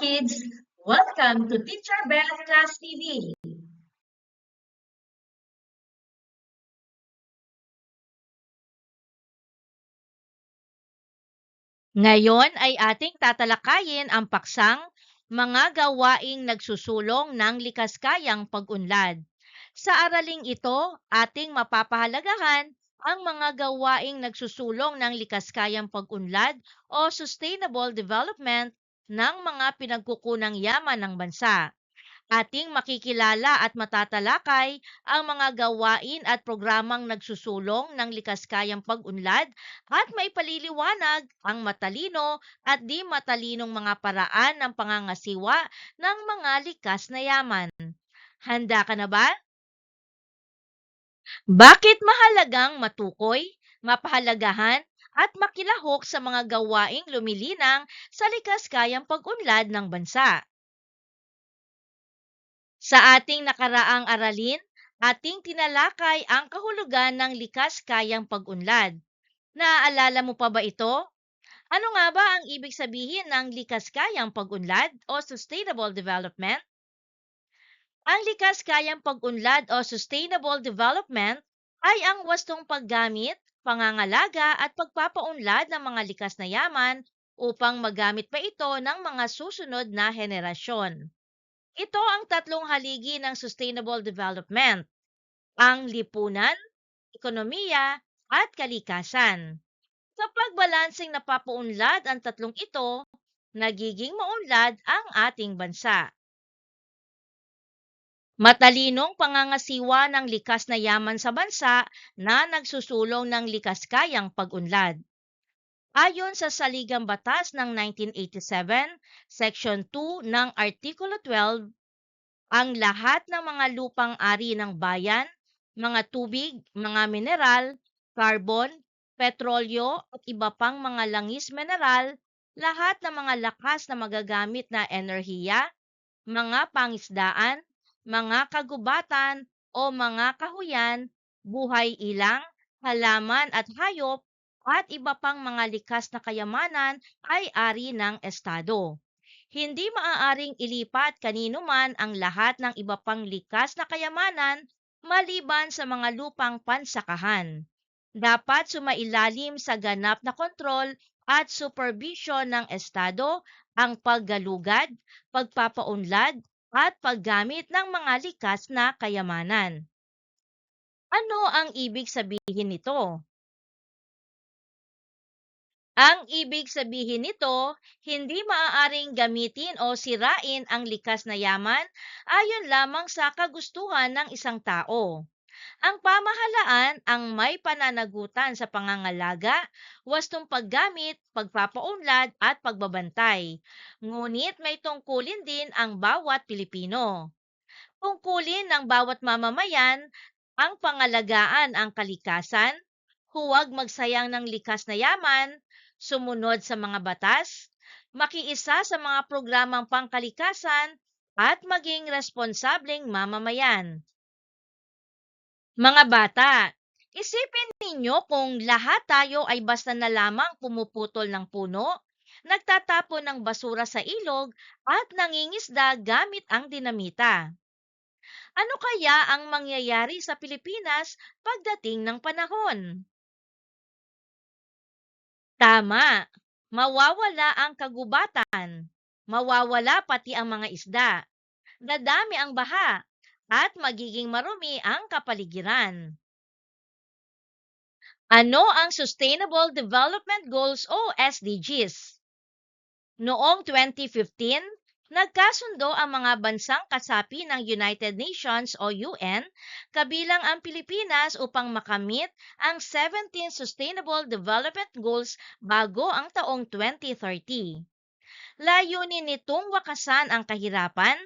kids! Welcome to Teacher Bell's Class TV. Ngayon ay ating tatalakayin ang paksang mga gawaing nagsusulong ng likaskayang pag-unlad. Sa araling ito, ating mapapahalagahan ang mga gawaing nagsusulong ng likaskayang pag-unlad o sustainable development ng mga pinagkukunang yaman ng bansa. Ating makikilala at matatalakay ang mga gawain at programang nagsusulong ng likaskayang pag-unlad at maipaliliwanag ang matalino at di matalinong mga paraan ng pangangasiwa ng mga likas na yaman. Handa ka na ba? Bakit mahalagang matukoy, mapahalagahan, at makilahok sa mga gawaing lumilinang sa likaskayang pag-unlad ng bansa? Sa ating nakaraang aralin, ating tinalakay ang kahulugan ng likas kayang pag-unlad. Naaalala mo pa ba ito? Ano nga ba ang ibig sabihin ng likas kayang pag-unlad o sustainable development? Ang likas kayang pag-unlad o sustainable development ay ang wastong paggamit, pangangalaga at pagpapaunlad ng mga likas na yaman upang magamit pa ito ng mga susunod na henerasyon. Ito ang tatlong haligi ng sustainable development, ang lipunan, ekonomiya, at kalikasan. Sa pagbalanseng napapaunlad ang tatlong ito, nagiging maunlad ang ating bansa. Matalinong pangangasiwa ng likas na yaman sa bansa na nagsusulong ng likaskayang pag-unlad. Ayon sa Saligang Batas ng 1987, Section 2 ng Artikulo 12, ang lahat ng mga lupang ari ng bayan, mga tubig, mga mineral, carbon, petrolyo at iba pang mga langis mineral, lahat ng mga lakas na magagamit na enerhiya, mga pangisdaan, mga kagubatan o mga kahuyan, buhay ilang, halaman at hayop, at iba pang mga likas na kayamanan ay ari ng Estado. Hindi maaaring ilipat kanino man ang lahat ng iba pang likas na kayamanan maliban sa mga lupang pansakahan. Dapat sumailalim sa ganap na kontrol at supervision ng Estado ang paggalugad, pagpapaunlad at paggamit ng mga likas na kayamanan. Ano ang ibig sabihin nito? Ang ibig sabihin nito, hindi maaaring gamitin o sirain ang likas na yaman ayon lamang sa kagustuhan ng isang tao. Ang pamahalaan ang may pananagutan sa pangangalaga, wastong paggamit, pagpapaunlad at pagbabantay. Ngunit may tungkulin din ang bawat Pilipino. Tungkulin ng bawat mamamayan ang pangalagaan ang kalikasan, huwag magsayang ng likas na yaman, sumunod sa mga batas, makiisa sa mga programang pangkalikasan, at maging responsableng mamamayan. Mga bata, isipin ninyo kung lahat tayo ay basta na lamang pumuputol ng puno, nagtatapon ng basura sa ilog, at nangingisda gamit ang dinamita. Ano kaya ang mangyayari sa Pilipinas pagdating ng panahon? Tama, mawawala ang kagubatan, mawawala pati ang mga isda, dadami ang baha, at magiging marumi ang kapaligiran. Ano ang Sustainable Development Goals o SDGs? Noong 2015, nagkasundo ang mga bansang kasapi ng United Nations o UN, kabilang ang Pilipinas upang makamit ang 17 Sustainable Development Goals bago ang taong 2030. Layunin nitong wakasan ang kahirapan,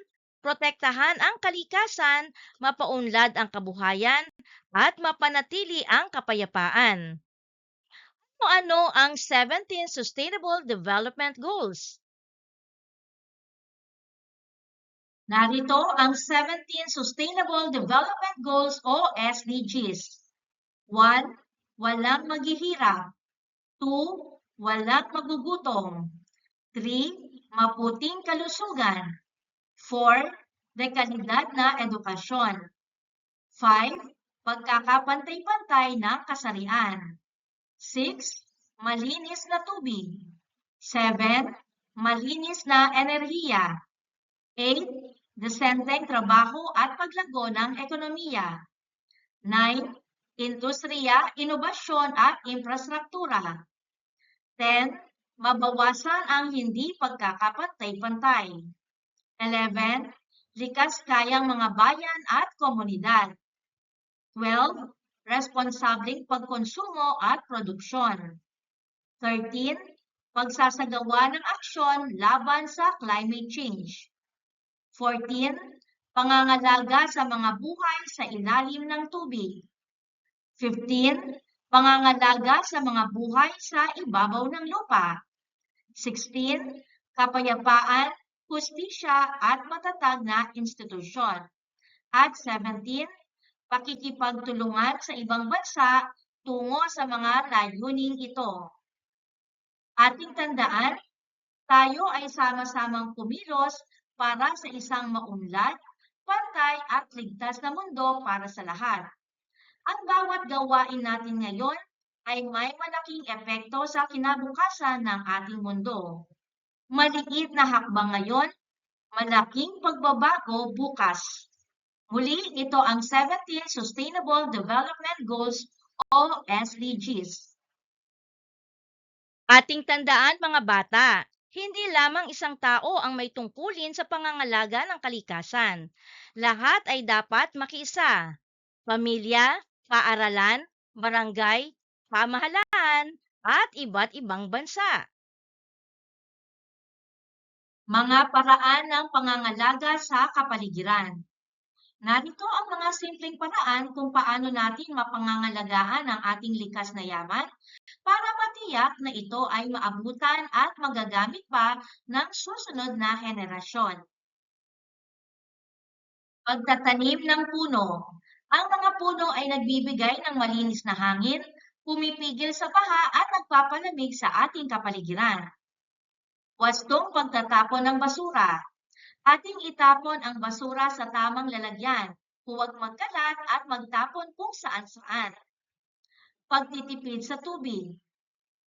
protektahan ang kalikasan, mapaunlad ang kabuhayan, at mapanatili ang kapayapaan. Ano ang 17 Sustainable Development Goals? Narito ang 17 Sustainable Development Goals o SDGs. 1. Walang maghihirap. 2. Walang magugutom. 3. maputing kalusugan. 4. Dekalidad na edukasyon. 5. Pagkakapantay-pantay ng kasarian. 6. Malinis na tubig. 7. Malinis na enerhiya. 8. Desenteng trabaho at paglago ng ekonomiya. 9. Industriya, inobasyon at infrastruktura. 10. Mabawasan ang hindi pagkakapantay-pantay. 11. Likas kayang mga bayan at komunidad. 12. Responsableng pagkonsumo at produksyon. 13. Pagsasagawa ng aksyon laban sa climate change. 14. Pangangalaga sa mga buhay sa ilalim ng tubig. 15. Pangangalaga sa mga buhay sa ibabaw ng lupa. 16. Kapayapaan, hustisya at matatag na institusyon. At 17. Pakikipagtulungan sa ibang bansa tungo sa mga layuning ito. Ating tandaan, tayo ay sama-samang kumilos para sa isang maunlad, pantay at ligtas na mundo para sa lahat. Ang bawat gawain natin ngayon ay may malaking epekto sa kinabukasan ng ating mundo. Maliit na hakbang ngayon, malaking pagbabago bukas. Muli, ito ang 17 Sustainable Development Goals o SDGs. Ating tandaan mga bata, hindi lamang isang tao ang may tungkulin sa pangangalaga ng kalikasan. Lahat ay dapat makiisa. Pamilya, paaralan, barangay, pamahalaan, at iba't ibang bansa. Mga paraan ng pangangalaga sa kapaligiran. Narito ang mga simpleng paraan kung paano natin mapangangalagaan ang ating likas na yaman para matiyak na ito ay maabutan at magagamit pa ng susunod na henerasyon. Pagtatanim ng puno. Ang mga puno ay nagbibigay ng malinis na hangin, pumipigil sa baha at nagpapalamig sa ating kapaligiran. Wastong pagtatapon ng basura. Ating itapon ang basura sa tamang lalagyan, huwag magkalat at magtapon kung saan-saan. Pagtitipid sa tubig.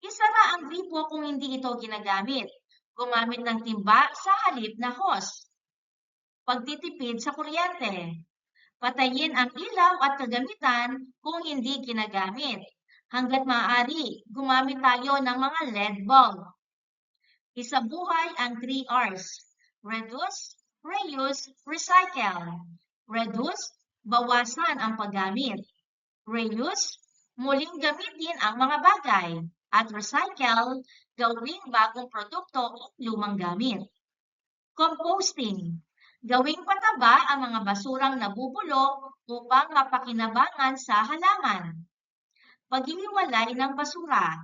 Isara ang gripo kung hindi ito ginagamit. Gumamit ng timba sa halip na hose. Pagtitipid sa kuryente. Patayin ang ilaw at kagamitan kung hindi ginagamit. Hanggat maaari, gumamit tayo ng mga LED bulb. Isabuhay ang 3 R's. Reduce, reuse, recycle. Reduce, bawasan ang paggamit. Reuse, muling gamitin ang mga bagay. At recycle, gawing bagong produkto o lumang gamit. Composting, gawing pataba ang mga basurang nabubulok upang mapakinabangan sa halaman. Paghihiwalay ng basura.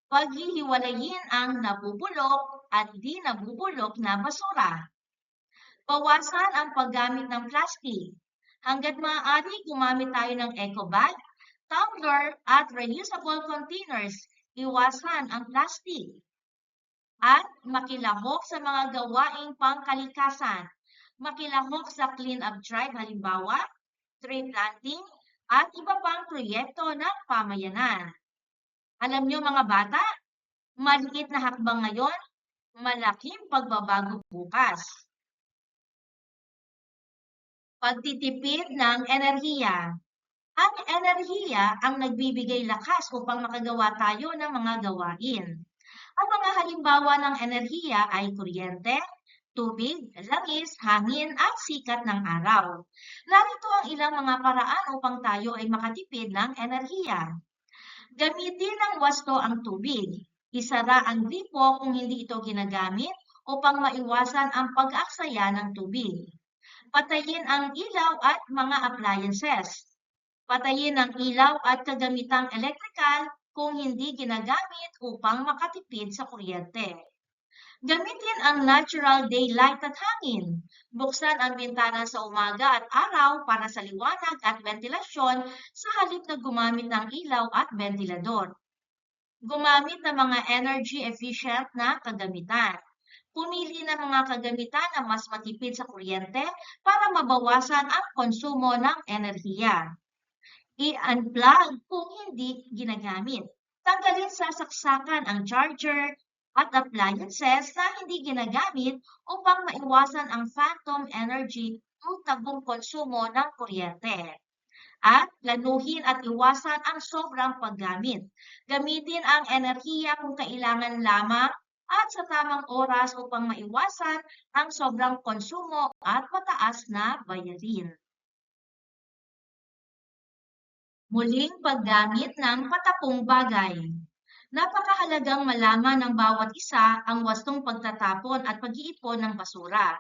Paghihiwalayin ang nabubulok at di nabubulok na basura. Bawasan ang paggamit ng plastic. Hanggat maaari, gumamit tayo ng eco bag, tumbler at reusable containers. Iwasan ang plastic. At makilahok sa mga gawaing pangkalikasan. Makilahok sa clean-up drive halimbawa, tree planting, at iba pang proyekto ng pamayanan. Alam niyo mga bata, maliit na hakbang ngayon, malaking pagbabago bukas. Pagtitipid ng enerhiya. Ang enerhiya ang nagbibigay lakas upang makagawa tayo ng mga gawain. Ang mga halimbawa ng enerhiya ay kuryente, tubig, langis, hangin at sikat ng araw. Narito ang ilang mga paraan upang tayo ay makatipid ng enerhiya. Gamitin ng wasto ang tubig. Isara ang gripo kung hindi ito ginagamit upang maiwasan ang pag-aksaya ng tubig. Patayin ang ilaw at mga appliances. Patayin ang ilaw at kagamitang elektrikal kung hindi ginagamit upang makatipid sa kuryente. Gamitin ang natural daylight at hangin. Buksan ang bintana sa umaga at araw para sa liwanag at ventilasyon sa halip na gumamit ng ilaw at ventilador. Gumamit ng mga energy efficient na kagamitan. Pumili ng mga kagamitan na mas matipid sa kuryente para mabawasan ang konsumo ng enerhiya. I-unplug kung hindi ginagamit. Tanggalin sa saksakan ang charger at appliances na hindi ginagamit upang maiwasan ang phantom energy o tagong konsumo ng kuryente. At planuhin at iwasan ang sobrang paggamit. Gamitin ang enerhiya kung kailangan lamang at sa tamang oras upang maiwasan ang sobrang konsumo at mataas na bayarin. Muling paggamit ng patapong bagay. Napakahalagang malaman ng bawat isa ang wastong pagtatapon at pag-iipon ng basura.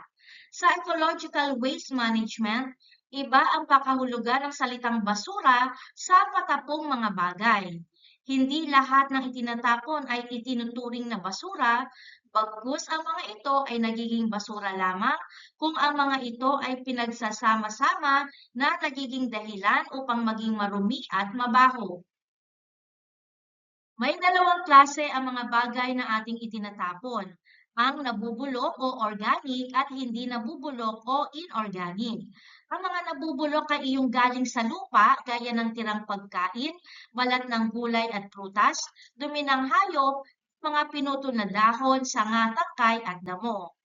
Sa ecological waste management, iba ang pakahulugan ng salitang basura sa patapong mga bagay. Hindi lahat ng itinatapon ay itinuturing na basura, bagkus ang mga ito ay nagiging basura lamang kung ang mga ito ay pinagsasama-sama na nagiging dahilan upang maging marumi at mabaho. May dalawang klase ang mga bagay na ating itinatapon, ang nabubulok o organic at hindi nabubulok o inorganic. Ang mga nabubulok ay iyong galing sa lupa gaya ng tirang pagkain, balat ng gulay at prutas, dumi ng hayop, mga pinutol na dahon, sanga, tangkay at damo.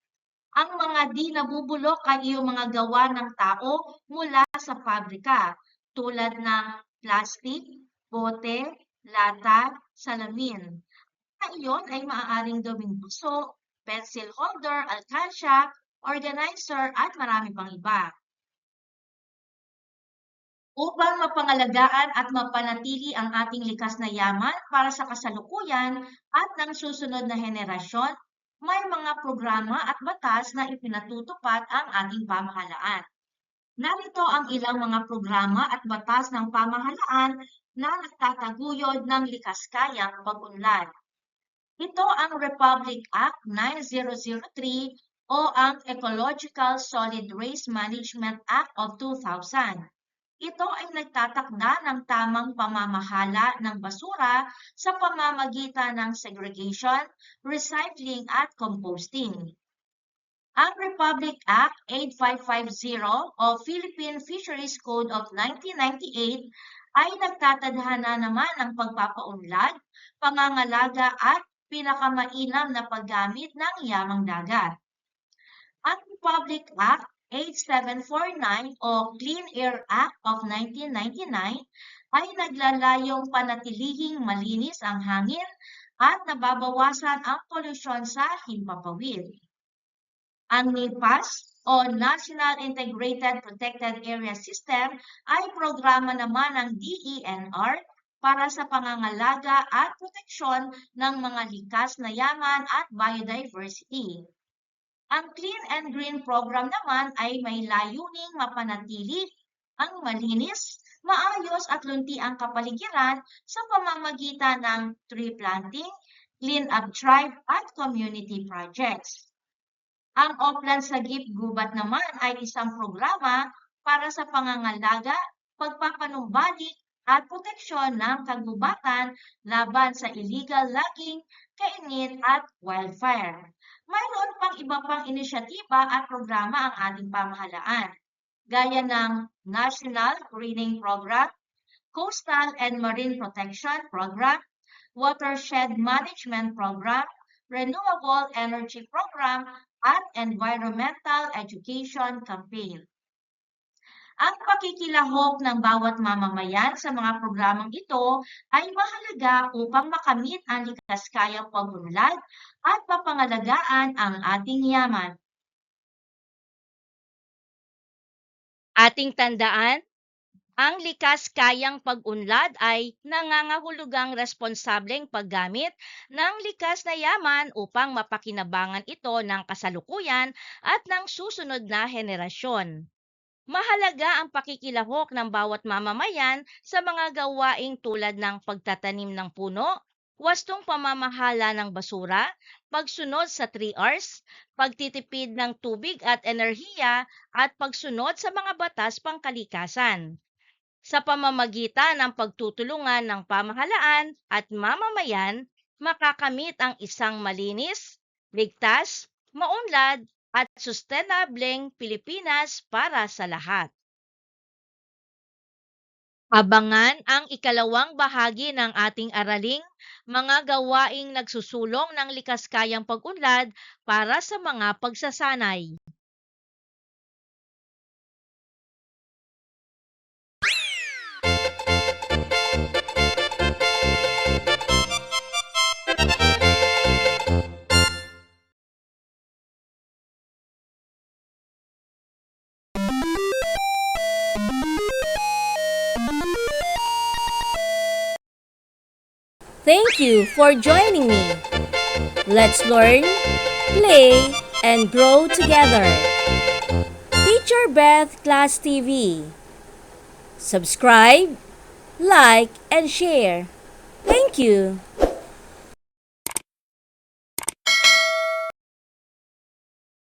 Ang mga di nabubulok ay iyong mga gawa ng tao mula sa pabrika, tulad ng plastic, bote, lata, salamin. Na iyon ay maaaring gawing buso, pencil holder, alkansya, organizer at marami pang iba. Upang mapangalagaan at mapanatili ang ating likas na yaman para sa kasalukuyan at ng susunod na henerasyon, may mga programa at batas na ipinatutupad ang ating pamahalaan. Narito ang ilang mga programa at batas ng pamahalaan na nagtataguyod ng likas kayang pag-unlad. Ito ang Republic Act 9003 o ang Ecological Solid Waste Management Act of 2000. Ito ay nagtatakda ng tamang pamamahala ng basura sa pamamagitan ng segregation, recycling at composting. Ang Republic Act 8550 o Philippine Fisheries Code of 1998 ay nagtatadhana naman ng pagpapaunlad, pangangalaga at pinakamainam na paggamit ng yamang dagat. Ang Republic Act 8749 o Clean Air Act of 1999 ay naglalayong panatilihing malinis ang hangin at nababawasan ang polusyon sa himpapawid. Ang NIPAS o National Integrated Protected Area System ay programa naman ng DENR para sa pangangalaga at proteksyon ng mga likas na yaman at biodiversity. Ang Clean and Green Program naman ay may layuning mapanatili ang malinis, maayos at luntiang kapaligiran sa pamamagitan ng tree planting, clean up drive at community projects. Ang Oplan Sagip Gubat naman ay isang programa para sa pangangalaga, pagpapanumbalik at proteksyon ng kagubatan laban sa illegal logging, kainit at wildfire. Mayroon pang iba pang inisyatiba at programa ang ating pamahalaan, gaya ng National Greening Program, Coastal and Marine Protection Program, Watershed Management Program, Renewable Energy Program, at Environmental Education Campaign. Ang pakikilahok ng bawat mamamayan sa mga programang ito ay mahalaga upang makamit ang likas kayang pag-unlad at mapangalagaan ang ating yaman. Ating tandaan, ang likas kayang pag-unlad ay nangangahulugang responsableng paggamit ng likas na yaman upang mapakinabangan ito ng kasalukuyan at ng susunod na henerasyon. Mahalaga ang pakikilahok ng bawat mamamayan sa mga gawaing tulad ng pagtatanim ng puno, wastong pamamahala ng basura, pagsunod sa 3 Rs, pagtitipid ng tubig at enerhiya at pagsunod sa mga batas pangkalikasan. Sa pamamagitan ng pagtutulungan ng pamahalaan at mamamayan, makakamit ang isang malinis, ligtas, maunlad at sustainableng Pilipinas para sa lahat. Abangan ang ikalawang bahagi ng ating araling mga gawaing nagsusulong ng likas kayang pag-unlad para sa mga pagsasanay. Thank you for joining me. Let's learn, play, and grow together. Teacher Beth Class TV. Subscribe, like, and share. Thank you.